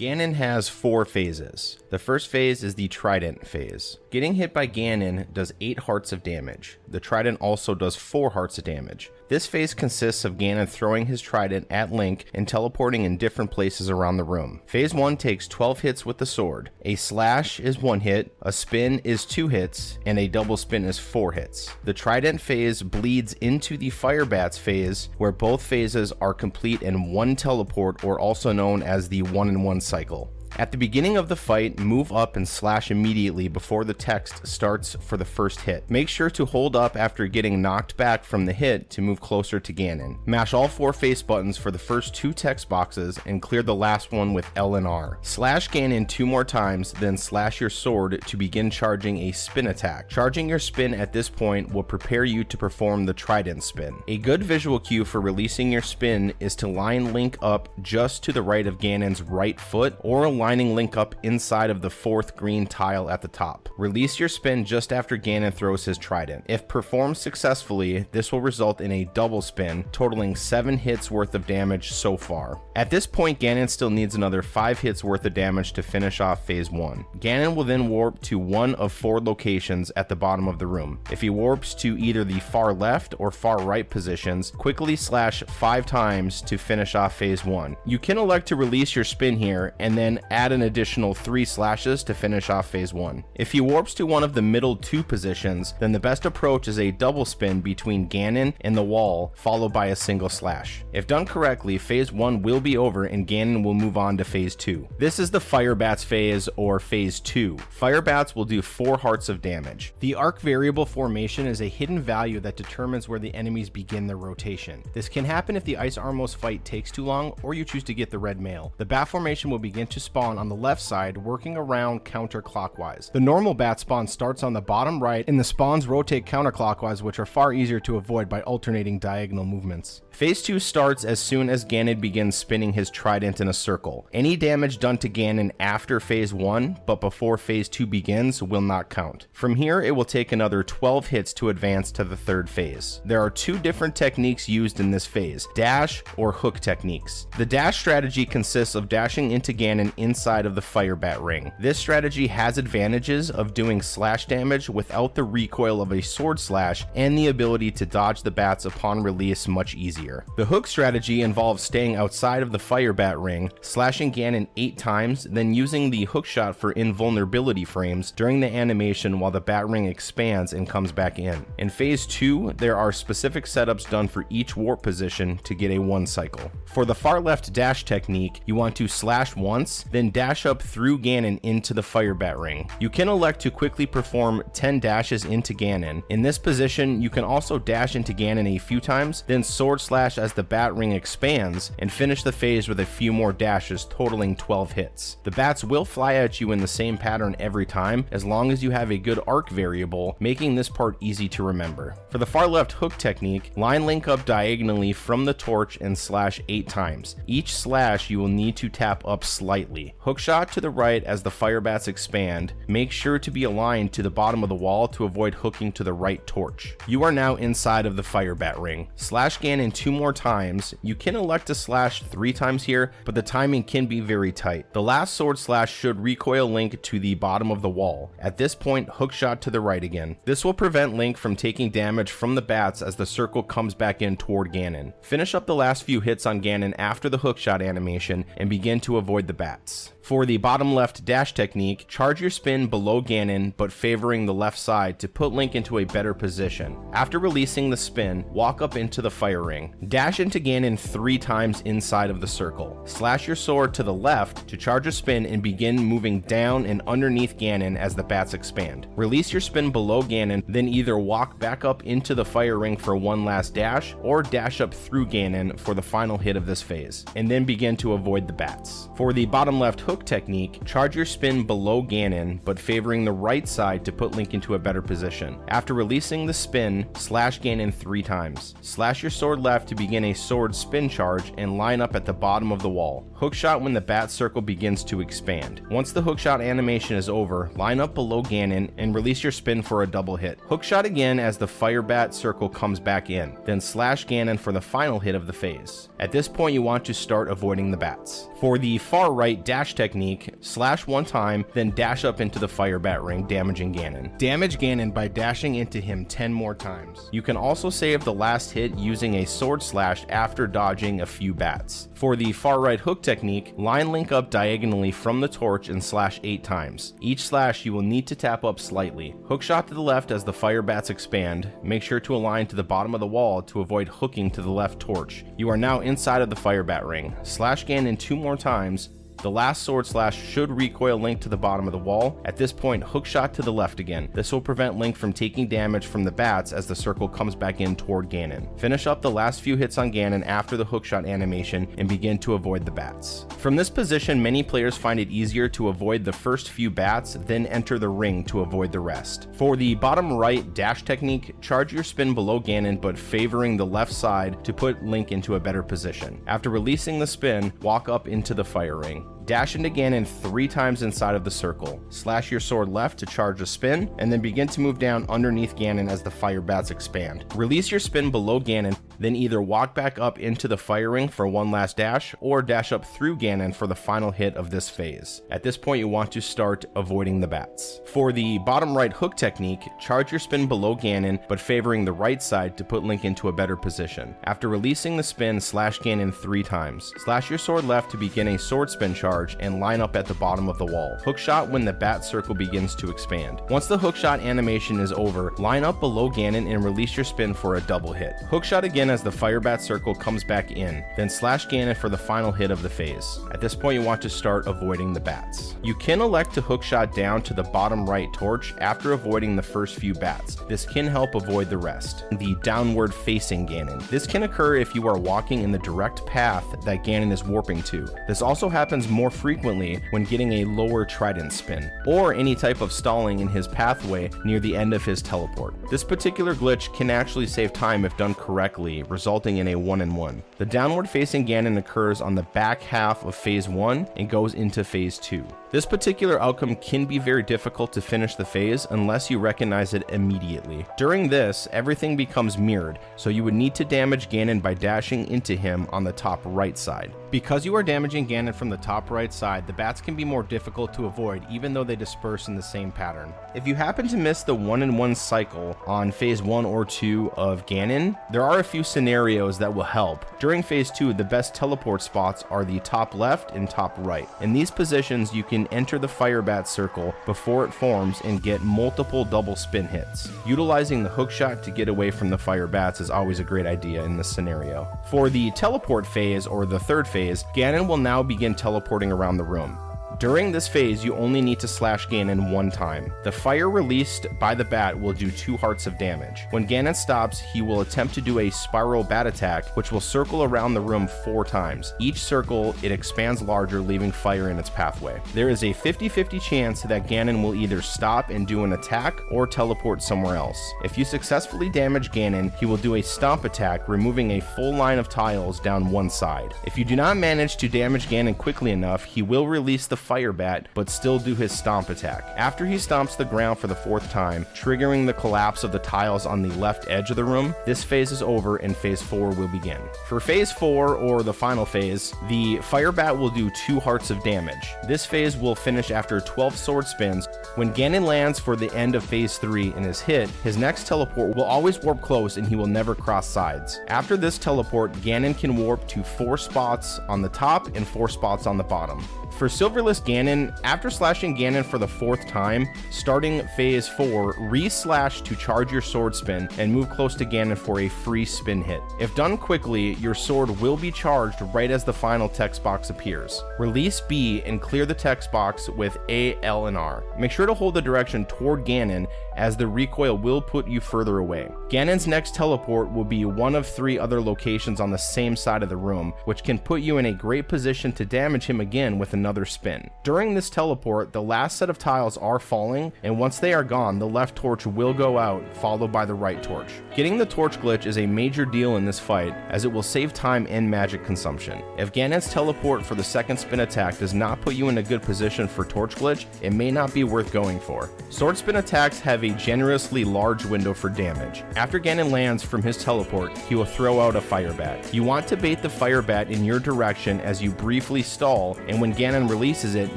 Ganon has 4 phases. The first phase is the trident phase. Getting hit by Ganon does 8 hearts of damage. The trident also does 4 hearts of damage. This phase consists of Ganon throwing his trident at Link and teleporting in different places around the room. Phase 1 takes 12 hits with the sword. A slash is 1 hit, a spin is 2 hits, and a double spin is 4 hits. The trident phase bleeds into the fire bats phase, where both phases are complete in 1 teleport, or also known as the 1-in-1 cycle. At the beginning of the fight, move up and slash immediately before the text starts for the first hit. Make sure to hold up after getting knocked back from the hit to move closer to Ganon. Mash all 4 face buttons for the first 2 text boxes and clear the last one with L and R. Slash Ganon 2 more times, then slash your sword to begin charging a spin attack. Charging your spin at this point will prepare you to perform the trident spin. A good visual cue for releasing your spin is to line Link up just to the right of Ganon's right foot, or lining Link up inside of the 4th green tile at the top. Release your spin just after Ganon throws his trident. If performed successfully, this will result in a double spin, totaling 7 hits worth of damage so far. At this point, Ganon still needs another 5 hits worth of damage to finish off phase 1. Ganon will then warp to one of 4 locations at the bottom of the room. If he warps to either the far left or far right positions, quickly slash 5 times to finish off phase 1. You can elect to release your spin here and then add an additional 3 slashes to finish off phase 1. If he warps to one of the middle 2 positions, then the best approach is a double spin between Ganon and the wall, followed by a single slash. If done correctly, phase 1 will be over and Ganon will move on to phase 2. This is the Fire Bats phase, or phase 2. Fire Bats will do 4 hearts of damage. The arc variable formation is a hidden value that determines where the enemies begin their rotation. This can happen if the Ice Armos fight takes too long, or you choose to get the red mail. The bat formation will begin to spawn on the left side, working around counterclockwise. The normal bat spawn starts on the bottom right, and the spawns rotate counterclockwise, which are far easier to avoid by alternating diagonal movements. Phase 2 starts as soon as Ganon begins spinning his trident in a circle. Any damage done to Ganon after phase 1, but before phase 2 begins, will not count. From here, it will take another 12 hits to advance to the 3rd phase. There are 2 different techniques used in this phase: dash or hook techniques. The dash strategy consists of dashing into Ganon inside of the fire bat ring. This strategy has advantages of doing slash damage without the recoil of a sword slash, and the ability to dodge the bats upon release much easier. The hook strategy involves staying outside of the fire bat ring, slashing Ganon 8 times, then using the hook shot for invulnerability frames during the animation while the bat ring expands and comes back in. In phase 2, there are specific setups done for each warp position to get a 1 cycle. For the far left dash technique, you want to slash once, then dash up through Ganon into the fire bat ring. You can elect to quickly perform 10 dashes into Ganon. In this position, you can also dash into Ganon a few times, then sword slash as the bat ring expands, and finish the phase with a few more dashes, totaling 12 hits. The bats will fly at you in the same pattern every time, as long as you have a good arc variable, making this part easy to remember. For the far left hook technique, line Link up diagonally from the torch and slash 8 times. Each slash you will need to tap up slightly. Hook shot to the right as the fire bats expand. Make sure to be aligned to the bottom of the wall to avoid hooking to the right torch. You are now inside of the fire bat ring. Slash Ganon 2 more times. You can elect to slash 3 times here, but the timing can be very tight. The last sword slash should recoil Link to the bottom of the wall. At this point, hook shot to the right again. This will prevent Link from taking damage from the bats as the circle comes back in toward Ganon. Finish up the last few hits on Ganon after the hook shot animation and begin to avoid the bats. For the bottom left dash technique, charge your spin below Ganon but favoring the left side to put Link into a better position. After releasing the spin, walk up into the fire ring. Dash into Ganon 3 times inside of the circle. Slash your sword to the left to charge a spin and begin moving down and underneath Ganon as the bats expand. Release your spin below Ganon, then either walk back up into the fire ring for one last dash, or dash up through Ganon for the final hit of this phase, and then begin to avoid the bats. For the bottom left hook technique, charge your spin below Ganon, but favoring the right side to put Link into a better position. After releasing the spin, slash Ganon 3 times. Slash your sword left to begin a sword spin charge and line up at the bottom of the wall. Hookshot when the bat circle begins to expand. Once the hookshot animation is over, line up below Ganon and release your spin for a double hit. Hookshot again as the fire bat circle comes back in, then slash Ganon for the final hit of the phase. At this point, you want to start avoiding the bats. For the far right dash technique, slash one time, then dash up into the fire bat ring, damaging Ganon. Damage Ganon by dashing into him 10 more times. You can also save the last hit using a sword slash after dodging a few bats. For the far right hook technique, line link up diagonally from the torch and slash 8 times. Each slash you will need to tap up slightly. Hook shot to the left as the fire bats expand. Make sure to align to the bottom of the wall to avoid hooking to the left torch. You are now inside of the fire bat ring. Slash Ganon 2 more times. The last sword slash should recoil Link to the bottom of the wall. At this point, hook shot to the left again. This will prevent Link from taking damage from the bats as the circle comes back in toward Ganon. Finish up the last few hits on Ganon after the hook shot animation and begin to avoid the bats. From this position, many players find it easier to avoid the first few bats, then enter the ring to avoid the rest. For the bottom right dash technique, charge your spin below Ganon but favoring the left side to put Link into a better position. After releasing the spin, walk up into the fire ring. Dash into Ganon 3 times inside of the circle. Slash your sword left to charge a spin, and then begin to move down underneath Ganon as the fire bats expand. Release your spin below Ganon, then either walk back up into the fire ring for one last dash, or dash up through Ganon for the final hit of this phase. At this point, you want to start avoiding the bats. For the bottom right hook technique, charge your spin below Ganon, but favoring the right side to put Link into a better position. After releasing the spin, slash Ganon 3 times. Slash your sword left to begin a sword spin charge and line up at the bottom of the wall. Hook shot when the bat circle begins to expand. Once the hook shot animation is over, line up below Ganon and release your spin for a double hit. Hook shot again as the fire bat circle comes back in, then slash Ganon for the final hit of the phase. At this point, you want to start avoiding the bats. You can elect to hook shot down to the bottom right torch after avoiding the first few bats. This can help avoid the rest. The downward facing Ganon. This can occur if you are walking in the direct path that Ganon is warping to. This also happens more frequently when getting a lower trident spin, or any type of stalling in his pathway near the end of his teleport. This particular glitch can actually save time if done correctly, resulting in a 1-in-1. The downward facing Ganon occurs on the back half of phase 1 and goes into phase 2. This particular outcome can be very difficult to finish the phase unless you recognize it immediately. During this, everything becomes mirrored, so you would need to damage Ganon by dashing into him on the top right side. Because you are damaging Ganon from the top right side, the bats can be more difficult to avoid even though they disperse in the same pattern. If you happen to miss the 1-in-1 cycle on phase 1 or 2 of Ganon, there are a few scenarios that will help. During phase 2, the best teleport spots are the top left and top right. In these positions, you can enter the fire bat circle before it forms and get multiple double spin hits. Utilizing the hook shot to get away from the fire bats is always a great idea in this scenario. For the teleport phase, or the third phase, Ganon will now begin teleporting around the room. During this phase, you only need to slash Ganon 1 time. The fire released by the bat will do 2 hearts of damage. When Ganon stops, he will attempt to do a spiral bat attack, which will circle around the room 4 times. Each circle, it expands larger, leaving fire in its pathway. There is a 50-50 chance that Ganon will either stop and do an attack or teleport somewhere else. If you successfully damage Ganon, he will do a stomp attack, removing a full line of tiles down one side. If you do not manage to damage Ganon quickly enough, he will release the fire bat, but still do his stomp attack. After he stomps the ground for the 4th time, triggering the collapse of the tiles on the left edge of the room, this phase is over and phase 4 will begin. For phase 4, or the final phase, the fire bat will do 2 hearts of damage. This phase will finish after 12 sword spins. When Ganon lands for the end of phase 3 and is hit, his next teleport will always warp close and he will never cross sides. After this teleport, Ganon can warp to 4 spots on the top and 4 spots on the bottom. For Silverless Ganon, after slashing Ganon for the 4th time, starting phase 4, re-slash to charge your sword spin and move close to Ganon for a free spin hit. If done quickly, your sword will be charged right as the final text box appears. Release B and clear the text box with A, L, and R. Make sure to hold the direction toward Ganon, as the recoil will put you further away. Ganon's next teleport will be one of 3 other locations on the same side of the room, which can put you in a great position to damage him again with another spin. During this teleport, the last set of tiles are falling, and once they are gone, the left torch will go out, followed by the right torch. Getting the torch glitch is a major deal in this fight, as it will save time and magic consumption. If Ganon's teleport for the 2nd spin attack does not put you in a good position for torch glitch, it may not be worth going for. Sword spin attacks have a generously large window for damage. After Ganon lands from his teleport, he will throw out a fire bat. You want to bait the fire bat in your direction as you briefly stall, and when Ganon releases it,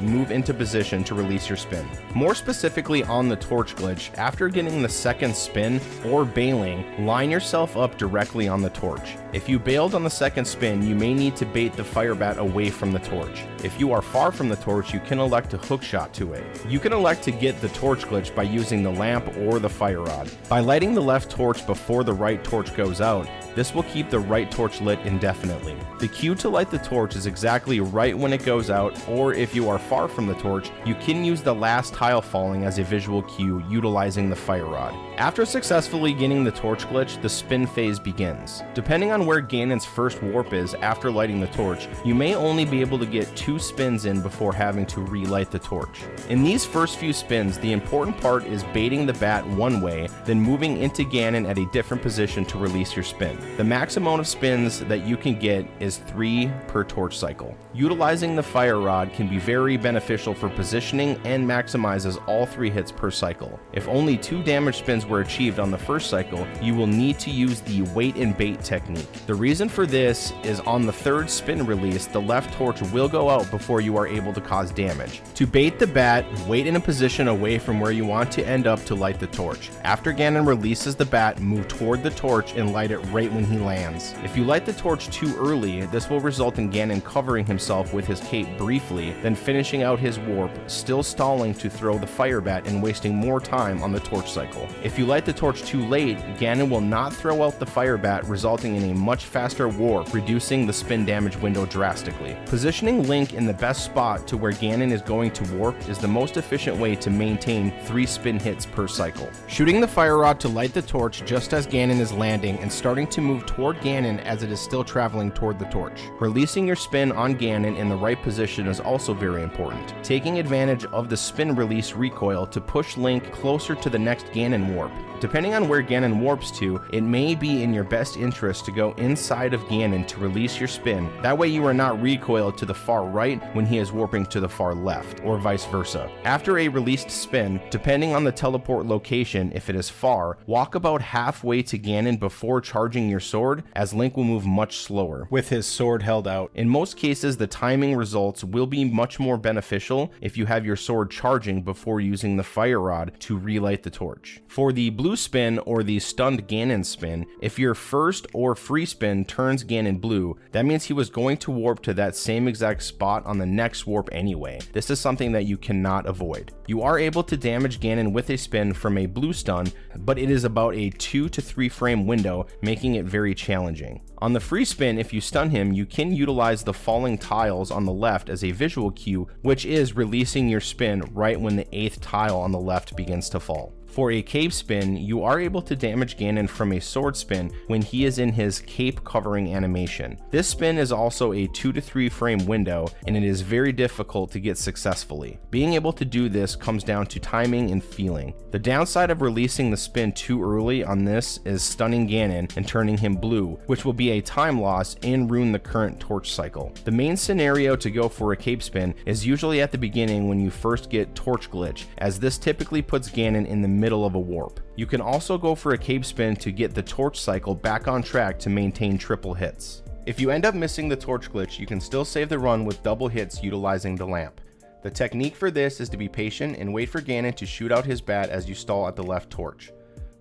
move into position to release your spin. More specifically on the torch glitch, after getting the second spin or bailing, line yourself up directly on the torch. If you bailed on the second spin, you may need to bait the fire bat away from the torch. If you are far from the torch, you can elect to hookshot to it. You can elect to get the torch glitch by using the lamp or the fire rod. By lighting the left torch before the right torch goes out, this will keep the right torch lit indefinitely. The cue to light the torch is exactly right when it goes out, or if you are far from the torch, you can use the last tile falling as a visual cue utilizing the fire rod. After successfully getting the torch glitch, the spin phase begins. Depending on where Ganon's first warp is after lighting the torch, you may only be able to get 2 spins in before having to relight the torch. In these first few spins, the important part is baiting the bat one way, then moving into Ganon at a different position to release your spin. The max amount of spins that you can get is 3 per torch cycle. Utilizing the fire rod can be very beneficial for positioning and maximizes all 3 hits per cycle. If only 2 damage spins were achieved on the first cycle, you will need to use the wait and bait technique. The reason for this is on the 3rd spin release, the left torch will go out before you are able to cause damage. To bait the bat, wait in a position away from where you want to end up to light the torch. After Ganon releases the bat, move toward the torch and light it right when he lands. If you light the torch too early, this will result in Ganon covering himself with his cape briefly, then finishing out his warp, still stalling to throw the fire bat and wasting more time on the torch cycle. If you light the torch too late, Ganon will not throw out the fire bat, resulting in a much faster warp, reducing the spin damage window drastically. Positioning Link in the best spot to where Ganon is going to warp is the most efficient way to maintain 3 spin hits per cycle. Shooting the fire rod to light the torch just as Ganon is landing and starting to move toward Ganon as it is still traveling toward the torch. Releasing your spin on Ganon in the right position is also very important. Taking advantage of the spin release recoil to push Link closer to the next Ganon warp. Depending on where Ganon warps to, it may be in your best interest to go inside of Ganon to release your spin. That way you are not recoiled to the far right when he is warping to the far left, or vice versa. After a released spin, depending on the teleport location, if it is far, walk about halfway to Ganon before charging your sword, as Link will move much slower, with his sword held out. In most cases, the timing results will be much more beneficial if you have your sword charging before using the fire rod to relight the torch. For the blue spin or the stunned Ganon spin, if your first or free spin turns Ganon blue, that means he was going to warp to that same exact spot on the next warp anyway. This is something that you cannot avoid. You are able to damage Ganon with a spin from a blue stun, but it is about a 2 to 3 frame window, making it very challenging. On the free spin, if you stun him, you can utilize the falling tiles on the left as a visual cue, which is releasing your spin right when the 8th tile on the left begins to fall. For a cape spin, you are able to damage Ganon from a sword spin when he is in his cape covering animation. This spin is also a 2 to 3 frame window, and it is very difficult to get successfully. Being able to do this comes down to timing and feeling. The downside of releasing the spin too early on this is stunning Ganon and turning him blue, which will be a time loss and ruin the current torch cycle. The main scenario to go for a cape spin is usually at the beginning when you first get torch glitch, as this typically puts Ganon in the middle of a warp. You can also go for a cape spin to get the torch cycle back on track to maintain triple hits. If you end up missing the torch glitch, you can still save the run with double hits utilizing the lamp. The technique for this is to be patient and wait for Ganon to shoot out his bat as you stall at the left torch.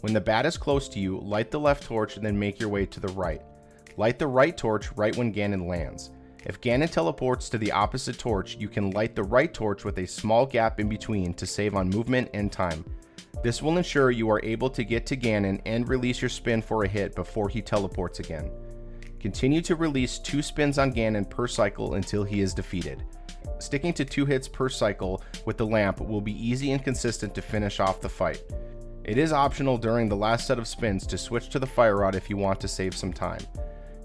When the bat is close to you, light the left torch and then make your way to the right. Light the right torch right when Ganon lands. If Ganon teleports to the opposite torch, you can light the right torch with a small gap in between to save on movement and time. This will ensure you are able to get to Ganon and release your spin for a hit before he teleports again. Continue to release 2 spins on Ganon per cycle until he is defeated. Sticking to 2 hits per cycle with the lamp will be easy and consistent to finish off the fight. It is optional during the last set of spins to switch to the fire rod if you want to save some time.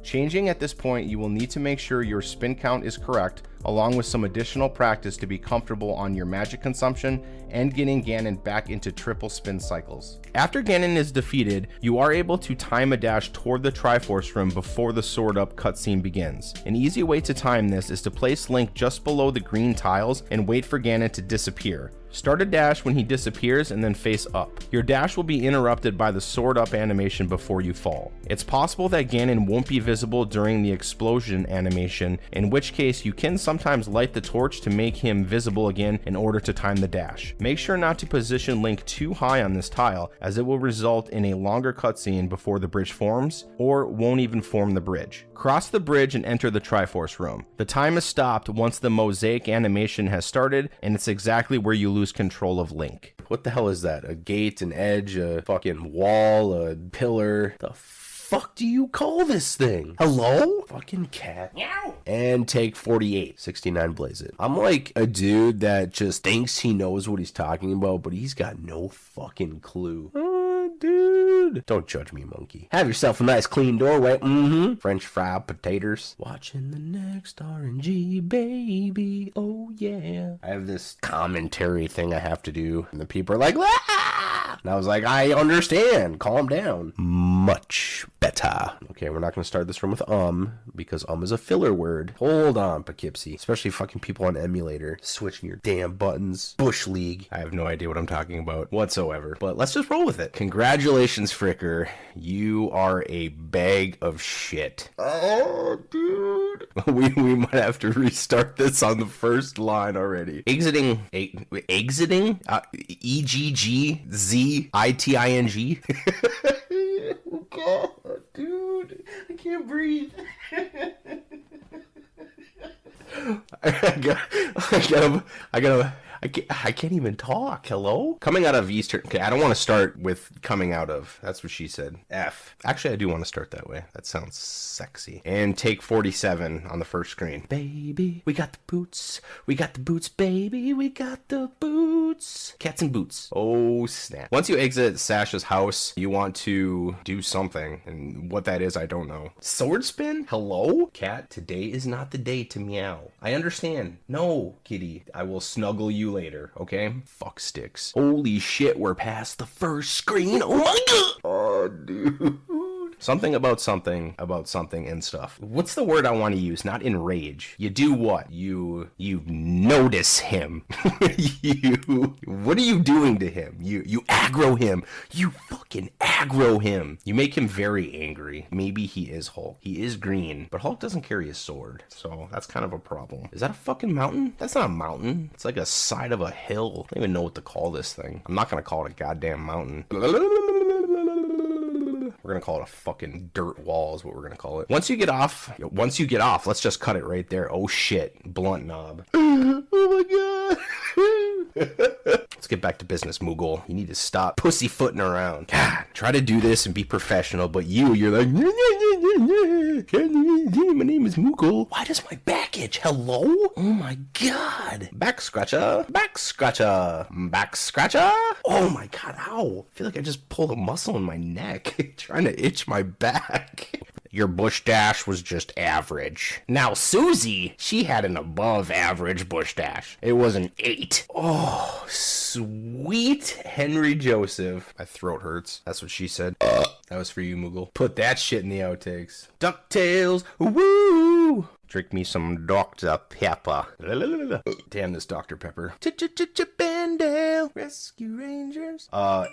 Changing at this point, you will need to make sure your spin count is correct along with some additional practice to be comfortable on your magic consumption and getting Ganon back into triple spin cycles. After Ganon is defeated, you are able to time a dash toward the Triforce Room before the Sword Up cutscene begins. An easy way to time this is to place Link just below the green tiles and wait for Ganon to disappear. Start a dash when he disappears and then face up. Your dash will be interrupted by the sword up animation before you fall. It's possible that Ganon won't be visible during the explosion animation, in which case you can sometimes light the torch to make him visible again in order to time the dash. Make sure not to position Link too high on this tile, as it will result in a longer cutscene before the bridge forms, or won't even form the bridge. Cross the bridge and enter the Triforce Room. The time is stopped once the mosaic animation has started, and it's exactly where you lose control of Link. What the hell is that? A gate, an edge, a fucking wall, a pillar? The fuck do you call this thing? Hello? Fucking cat. Meow. And take 48. 69 blaze it. I'm like a dude that just thinks he knows what he's talking about, but he's got no fucking clue. Dude. Don't judge me, monkey. Have yourself a nice clean doorway. French fried potatoes. Watching the next RNG, baby. Oh, yeah. I have this commentary thing I have to do, and the people are like, ah! And I was like, I understand. Calm down. Much better. Okay, we're not going to start this room with because is a filler word. Hold on, Poughkeepsie. Especially fucking people on emulator switching your damn buttons. Bush League. I have no idea what I'm talking about whatsoever, but let's just roll with it. Congratulations, Fricker. You are a bag of shit. Oh, dude. we might have to restart this on the first line already. Exiting? EGGZITING? God, dude, I can't breathe. I can't even talk. Hello? Coming out of Eastern. Okay, I don't want to start with coming out of. That's what she said. F. Actually, I do want to start that way. That sounds sexy. And take 47 on the first screen. Baby, we got the boots. We got the boots, baby. We got the boots. Cats and boots. Oh, snap. Once you exit Sasha's house, you want to do something. And what that is, I don't know. Sword spin? Hello? Cat, today is not the day to meow. I understand. No, kitty. I will snuggle you later, okay? Fuck sticks. Holy shit, we're past the first screen. Oh my god! Oh, dude. Something about something and stuff. What's the word I want to use? Not enrage. You do what? You notice him. What are you doing to him? You aggro him. You fucking aggro him. You make him very angry. Maybe he is Hulk. He is green, but Hulk doesn't carry a sword, so that's kind of a problem. Is that a fucking mountain? That's not a mountain. It's like a side of a hill. I don't even know what to call this thing. I'm not gonna call it a goddamn mountain. We're gonna call it a fucking dirt wall is what we're gonna call it. Once you get off, let's just cut it right there. Oh shit, blunt knob. Oh my god. Let's get back to business, Moogle. You need to stop pussyfooting around. God, try to do this and be professional, but you're like, my name is Moogle. Why does my back itch? Hello? Oh my god. Back scratcher. Back scratcher. Back scratcher. Oh my god, ow. I feel like I just pulled a muscle in my neck trying to itch my back. Your bush dash was just average. Now Susie, she had an above average bush dash. It was an 8. Oh, sweet Henry Joseph. My throat hurts. That's what she said. That was for you, Moogle. Put that shit in the outtakes. DuckTales, woo! Drink me some Dr. Pepper. Damn this Dr. Pepper. Bandale Rescue Rangers.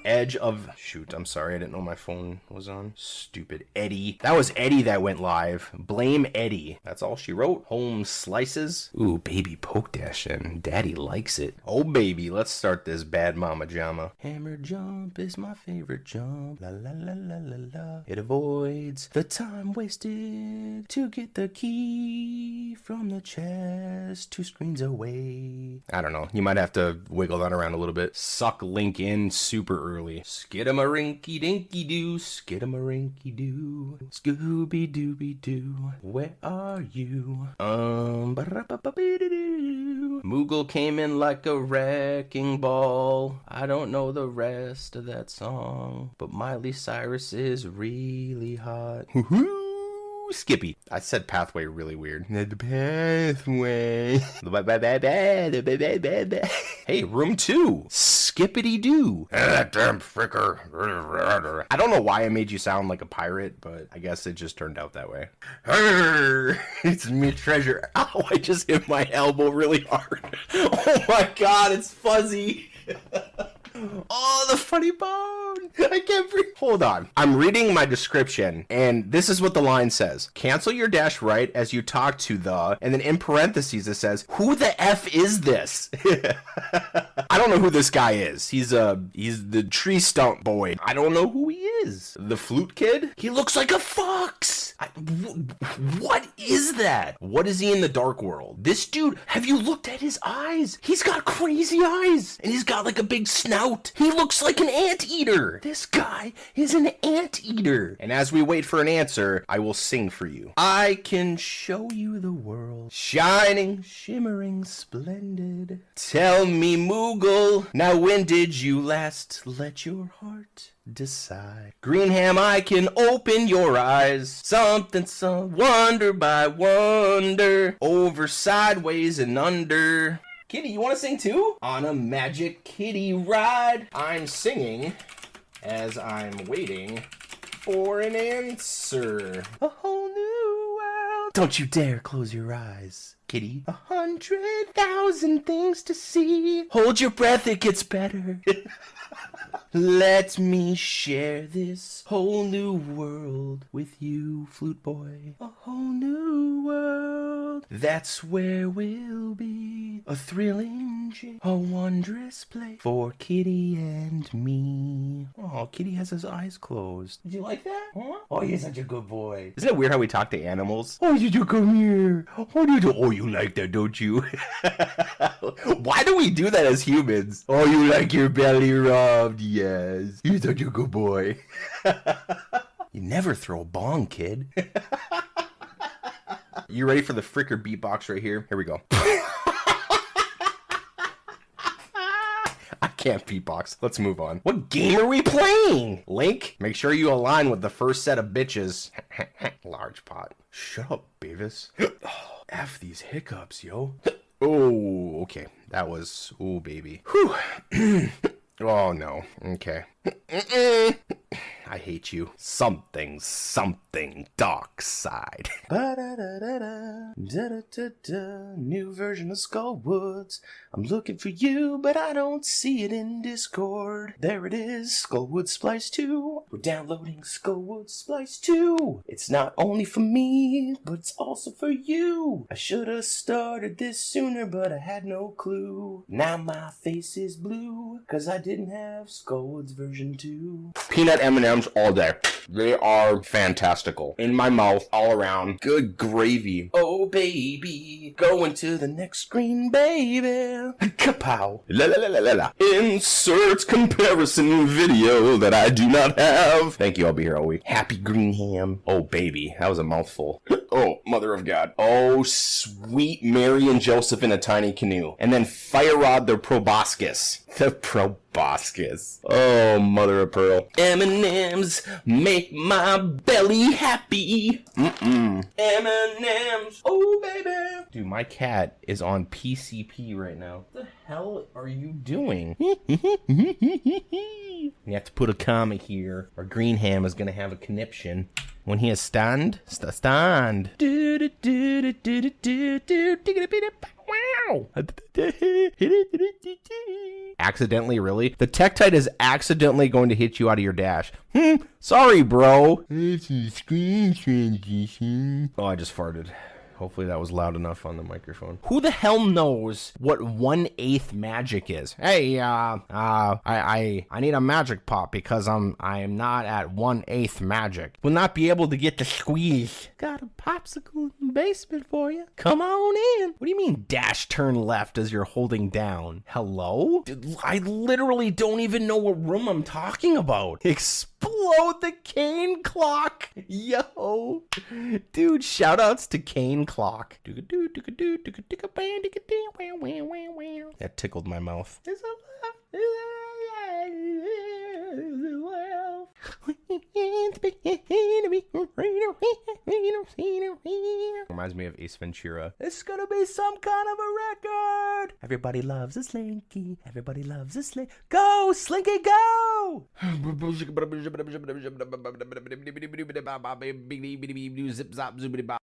Edge of... Shoot, I'm sorry. I didn't know my phone was on. Stupid Eddie. That was Eddie that went live. Blame Eddie. That's all she wrote. Home slices. Ooh, baby poke dash in. Daddy likes it. Oh, baby. Let's start this bad mama jama. Hammer jump is my favorite jump. La la la la la la. It avoids the time wasted to get the key from the chest 2 screens away. I don't know. You might have to wiggle that around a little bit. Suck Link in super early. Skidamarinky dinky doo. Skidamarinky doo. Scooby Dooby Doo. Where are you? Moogle came in like a wrecking ball. I don't know the rest of that song, but Miley Cyrus is really hot. Woohoo! Skippy. I said pathway really weird. The pathway. Hey, room 2. Skippity doo. Damn fricker. I don't know why I made you sound like a pirate, but I guess it just turned out that way. It's me, treasure. Ow, I just hit my elbow really hard. Oh my god, it's fuzzy. Oh, the funny bone. I can't breathe. Hold on. I'm reading my description, and this is what the line says. Cancel your dash right as you talk to the, and then in parentheses it says, who the F is this? I don't know who this guy is. He's the tree stump boy. I don't know who he is. The flute kid? He looks like a fox. What is that? What is he in the dark world? This dude, have you looked at his eyes? He's got crazy eyes, and he's got like a big snout. He looks like an anteater. This guy is an anteater. And as we wait for an answer, I will sing for you. I can show you the world, shining, shimmering, splendid. Tell me, Moogle, now when did you last let your heart decide? GreenHam, I can open your eyes. Something, some wonder by wonder, over, sideways, and under. Kitty, you want to sing too? On a magic kitty ride. I'm singing as I'm waiting for an answer. A whole new world. Don't you dare close your eyes, kitty. 100,000 things to see. Hold your breath, it gets better. Let me share this whole new world with you, flute boy. A whole new world. That's where we'll be. A thrilling, a wondrous place for Kitty and me. Oh, Kitty has his eyes closed. Did you like that? Huh? Oh, you're such a good boy. Isn't it weird how we talk to animals? Oh, you do come here. Oh, you like that, don't you? Why do we do that as humans? Oh, you like your belly rubbed? Yes. You're such a good boy. You never throw a bong, kid. You ready for the fricker beatbox right here? Here we go. I can't beatbox. Let's move on. What game are we playing? Link, make sure you align with the first set of bitches. Large pot. Shut up, Beavis. F these hiccups, yo. Oh, okay. That was... Ooh, baby. Whew. Oh, no. Okay. I hate you. Something dark side. New version of Skullwoods. I'm looking for you, but I don't see it in Discord. There it is, Skullwood Splice 2. We're downloading Skullwood Splice 2. It's not only for me, but it's also for you. I should have started this sooner, but I had no clue. Now my face is blue, cause I didn't have Skullwoods version 2. Peanut M&M's all day. They are fantastical. In my mouth, all around. Good gravy. Oh, baby. Going to the next screen, baby. Kapow. La la la la la. Insert comparison video that I do not have. Thank you, I'll be here all week. Happy GreenHam. Oh, baby. That was a mouthful. Oh, mother of God. Oh, sweet Mary and Joseph in a tiny canoe. And then Fire Rod the Proboscis. The Proboscis. Oh, mother of pearl. M&M's make my belly happy. M&M's. Oh, baby. Dude, my cat is on PCP right now. What the hell are you doing? You have to put a comma here, or GreenHam is going to have a conniption. When he is stand. Wow. Accidentally, really? The Tektite is accidentally going to hit you out of your dash. Sorry, bro. It's a screen transition. Oh, I just farted. Hopefully that was loud enough on the microphone. Who the hell knows what 1/8 magic is? Hey, I need a magic pop because I am not at 1/8 magic. Will not be able to get the squeeze. Got a popsicle in the basement for you. Come on in. What do you mean dash turn left as you're holding down? Hello? I literally don't even know what room I'm talking about. Explode the Kane clock. Yo. Dude, shoutouts to Kane clock. That tickled my mouth. reminds me of Ace Ventura. It's gonna be some kind of a record. Everybody loves a Slinky. Everybody loves a Slinky. Go, Slinky, go! Zip, zop, zoobity, bop.